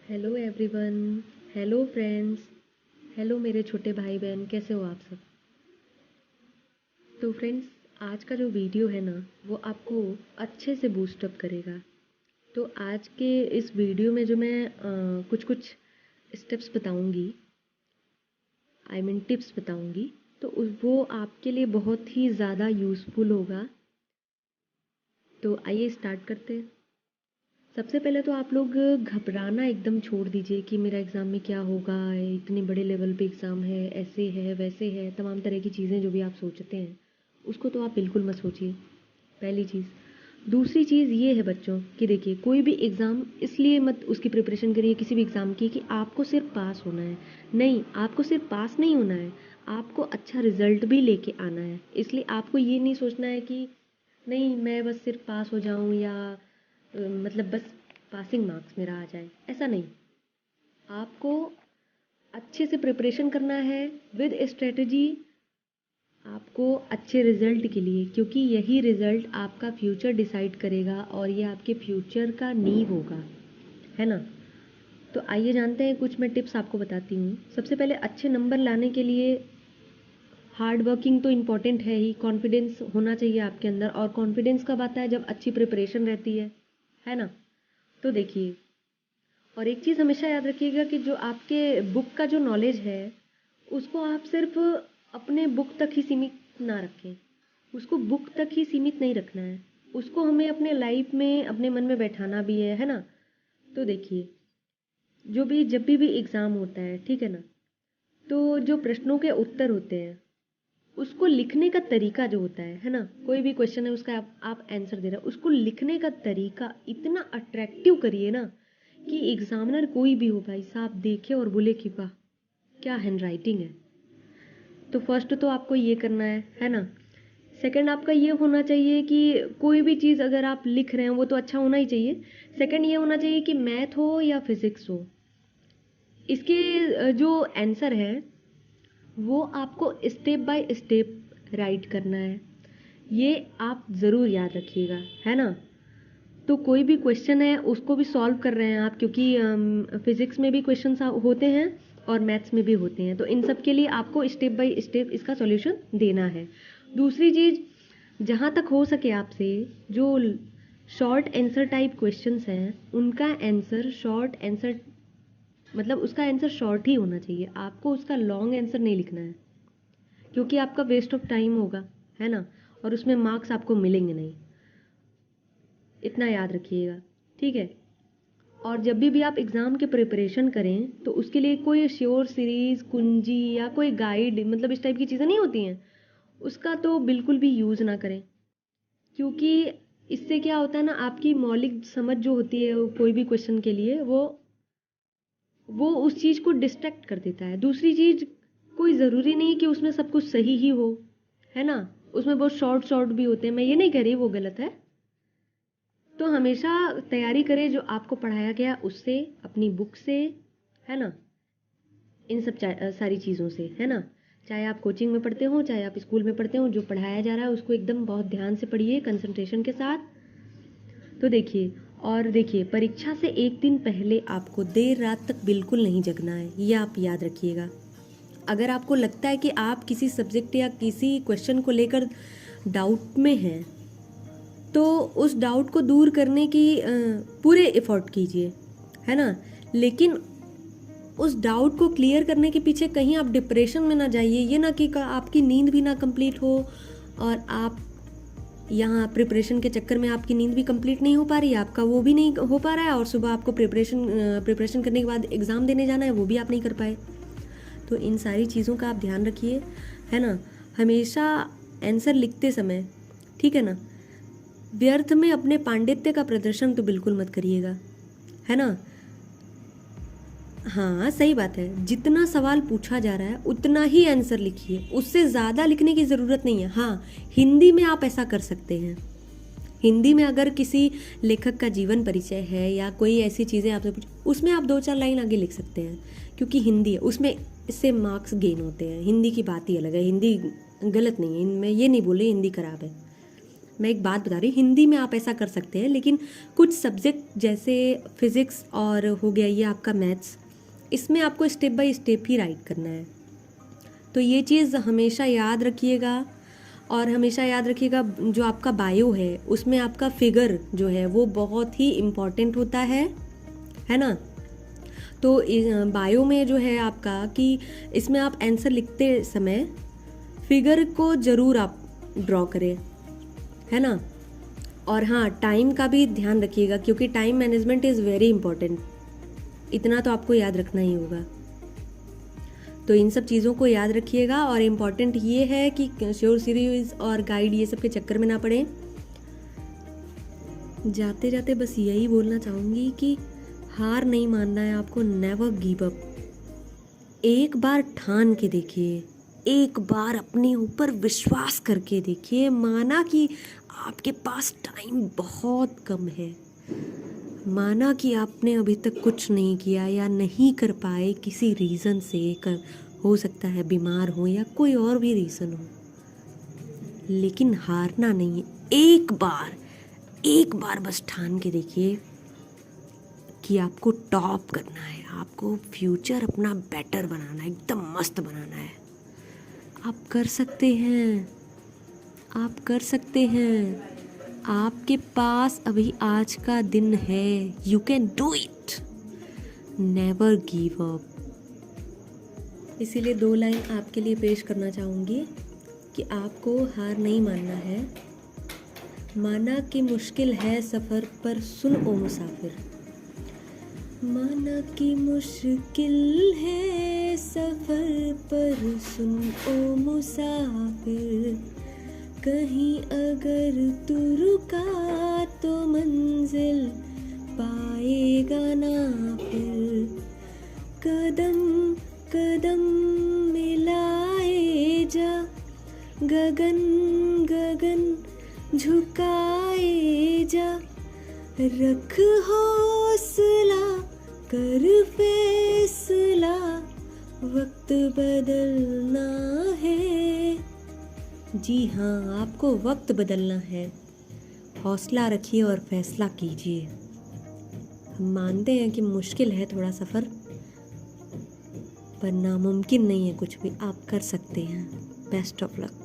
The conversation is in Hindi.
Hello everyone. Hello friends. Hello मेरे छोटे भाई बहन, कैसे हो आप सब। तो फ्रेंड्स, आज का जो वीडियो है ना, वो आपको अच्छे से बूस्टअप करेगा। तो आज के इस वीडियो में जो मैं कुछ कुछ स्टेप्स बताऊंगी, टिप्स बताऊंगी, तो वो आपके लिए बहुत ही ज़्यादा यूज़फुल होगा। तो आइए स्टार्ट करते हैं। सबसे पहले तो आप लोग घबराना एकदम छोड़ दीजिए कि मेरा एग्ज़ाम में क्या होगा, इतने बड़े लेवल पे एग्ज़ाम है, ऐसे है वैसे है, तमाम तरह की चीज़ें जो भी आप सोचते हैं उसको तो आप बिल्कुल मत सोचिए, पहली चीज़। दूसरी चीज़ ये है बच्चों कि देखिए, कोई भी एग्ज़ाम इसलिए मत उसकी प्रिपरेशन करिए किसी भी एग्ज़ाम की कि आपको सिर्फ पास होना है। नहीं, आपको सिर्फ पास नहीं होना है, आपको अच्छा रिजल्ट भी लेके आना है। इसलिए आपको ये नहीं सोचना है कि नहीं, मैं बस सिर्फ पास हो जाऊं या मतलब बस पासिंग मार्क्स मेरा आ जाए, ऐसा नहीं। आपको अच्छे से प्रिपरेशन करना है विद स्ट्रेटजी, आपको अच्छे रिजल्ट के लिए, क्योंकि यही रिजल्ट आपका फ्यूचर डिसाइड करेगा और ये आपके फ्यूचर का नींव होगा, है ना। तो आइए जानते हैं, कुछ मैं टिप्स आपको बताती हूँ। सबसे पहले अच्छे नंबर लाने के लिए हार्ड वर्किंग तो इम्पॉर्टेंट है ही, कॉन्फिडेंस होना चाहिए आपके अंदर। और कॉन्फिडेंस कब आता है? जब अच्छी प्रिपरेशन रहती है ना। तो देखिए, और एक चीज़ हमेशा याद रखिएगा कि जो आपके बुक का जो नॉलेज है उसको आप सिर्फ अपने बुक तक ही सीमित ना रखें। उसको बुक तक ही सीमित नहीं रखना है, उसको हमें अपने लाइफ में अपने मन में बैठाना भी है ना। तो देखिए, जो भी जब भी एग्ज़ाम होता है, ठीक है ना, तो जो प्रश्नों के उत्तर होते हैं उसको लिखने का तरीका जो होता है ना, कोई भी क्वेश्चन है उसका आप आंसर दे रहे हो, उसको लिखने का तरीका इतना अट्रैक्टिव करिए ना कि एग्जामिनर कोई भी हो भाई साहब देखे और बोले कि वाह, क्या हैंड राइटिंग है। तो फर्स्ट तो आपको ये करना है ना। सेकंड आपका ये होना चाहिए कि कोई भी चीज़ अगर आप लिख रहे हैं वो तो अच्छा होना ही चाहिए। सेकंड ये होना चाहिए कि मैथ हो या फिजिक्स हो, इसके जो आंसर है वो आपको स्टेप बाय स्टेप राइट करना है। ये आप ज़रूर याद रखिएगा, है ना। तो कोई भी क्वेश्चन है उसको भी सॉल्व कर रहे हैं आप, क्योंकि फिजिक्स में भी क्वेश्चन होते हैं और मैथ्स में भी होते हैं, तो इन सब के लिए आपको स्टेप बाय स्टेप इसका सॉल्यूशन देना है। दूसरी चीज़, जहाँ तक हो सके आपसे जो शॉर्ट आंसर टाइप क्वेश्चंस हैं उनका आंसर शॉर्ट आंसर, मतलब उसका आंसर शॉर्ट ही होना चाहिए, आपको उसका लॉन्ग आंसर नहीं लिखना है, क्योंकि आपका वेस्ट ऑफ टाइम होगा, है ना, और उसमें मार्क्स आपको मिलेंगे नहीं। इतना याद रखिएगा, ठीक है। और जब भी आप एग्ज़ाम के प्रिपरेशन करें तो उसके लिए कोई श्योर सीरीज़, कुंजी या कोई गाइड, मतलब इस टाइप की चीज़ें नहीं होती हैं, उसका तो बिल्कुल भी यूज़ ना करें। क्योंकि इससे क्या होता है ना, आपकी मौलिक समझ जो होती है कोई भी क्वेश्चन के लिए, वो उस चीज़ को डिस्ट्रैक्ट कर देता है। दूसरी चीज़, कोई ज़रूरी नहीं कि उसमें सब कुछ सही ही हो, है ना। उसमें बहुत शॉर्ट शॉर्ट भी होते हैं, मैं ये नहीं कह रही वो गलत है। तो हमेशा तैयारी करें जो आपको पढ़ाया गया उससे, अपनी बुक से, है ना, इन सब सारी चीज़ों से, है ना। चाहे आप कोचिंग में पढ़ते हो, चाहे आप स्कूल में पढ़ते हो, जो पढ़ाया जा रहा है उसको एकदम बहुत ध्यान से पढ़िए, कंसंट्रेशन के साथ। तो देखिए, और देखिए, परीक्षा से एक दिन पहले आपको देर रात तक बिल्कुल नहीं जगना है, ये आप याद रखिएगा। अगर आपको लगता है कि आप किसी सब्जेक्ट या किसी क्वेश्चन को लेकर डाउट में हैं, तो उस डाउट को दूर करने की पूरे एफर्ट कीजिए, है ना। लेकिन उस डाउट को क्लियर करने के पीछे कहीं आप डिप्रेशन में ना जाइए, ये ना कि आपकी नींद भी ना कंप्लीट हो और आप यहाँ प्रिपरेशन के चक्कर में आपकी नींद भी कंप्लीट नहीं हो पा रही है, आपका वो भी नहीं हो पा रहा है, और सुबह आपको प्रिपरेशन करने के बाद एग्ज़ाम देने जाना है, वो भी आप नहीं कर पाए। तो इन सारी चीज़ों का आप ध्यान रखिए, है ना। हमेशा आंसर लिखते समय, ठीक है ना, व्यर्थ में अपने पांडित्य का प्रदर्शन तो बिल्कुल मत करिएगा, है ना। हाँ, सही बात है, जितना सवाल पूछा जा रहा है उतना ही आंसर लिखिए, उससे ज़्यादा लिखने की ज़रूरत नहीं है। हाँ, हिंदी में आप ऐसा कर सकते हैं। हिंदी में अगर किसी लेखक का जीवन परिचय है या कोई ऐसी चीज़ें आपसे पूछ, उसमें आप 2-4 लाइन आगे लिख सकते हैं, क्योंकि हिंदी है, उसमें इससे मार्क्स गेन होते हैं। हिंदी की बात ही अलग है, हिंदी गलत नहीं है, मैं ये नहीं बोल रही हिंदी खराब है, मैं एक बात बता रही, हिंदी में आप ऐसा कर सकते हैं, लेकिन कुछ सब्जेक्ट जैसे फिज़िक्स और हो गया ये आपका मैथ्स, इसमें आपको step by step he right करना है। तो ये चीज़ हमेशा याद रखिएगा। और हमेशा याद रखिएगा जो आपका बायो है उसमें आपका फिगर जो है वो बहुत ही इम्पॉर्टेंट होता है ना। तो बायो में जो है आपका कि इसमें आप आंसर लिखते समय फिगर को ज़रूर आप ड्रॉ करें, है ना। और हाँ, टाइम का भी ध्यान रखिएगा क्योंकि time management is very important, इतना तो आपको याद रखना ही होगा। तो इन सब चीज़ों को याद रखिएगा। और इम्पॉर्टेंट ये है कि श्योर सीरीज और गाइड ये सब के चक्कर में ना पड़े। जाते जाते बस यही बोलना चाहूँगी कि हार नहीं मानना है आपको, नेवर गिव अप। एक बार ठान के देखिए, एक बार अपने ऊपर विश्वास करके देखिए, माना कि आपके पास टाइम बहुत कम है, माना कि आपने अभी तक कुछ नहीं किया या नहीं कर पाए किसी रीज़न से, हो सकता है बीमार हो या कोई और भी रीज़न हो, लेकिन हारना नहीं है। एक बार बस ठान के देखिए कि आपको टॉप करना है, आपको फ्यूचर अपना बेटर बनाना है, एकदम मस्त बनाना है। आप कर सकते हैं, आप कर सकते हैं। आपके पास अभी आज का दिन है, you can do it, never give up. इसीलिए 2 लाइन आपके लिए पेश करना चाहूँगी कि आपको हार नहीं मानना है। माना कि मुश्किल है सफ़र पर सुन ओ मुसाफिर, माना कि मुश्किल है सफ़र पर सुन ओ मुसाफिर, कहीं अगर तू रुका तो मंजिल पाएगा ना फिर, कदम कदम मिलाए जा, गगन गगन झुकाए जा, रख हौसला कर फैसला, वक्त बदलना है। जी हाँ, आपको वक्त बदलना है। हौसला रखिए और फैसला कीजिए। हम मानते हैं कि मुश्किल है थोड़ा सफ़र, पर नामुमकिन नहीं है कुछ भी, आप कर सकते हैं। Best of luck.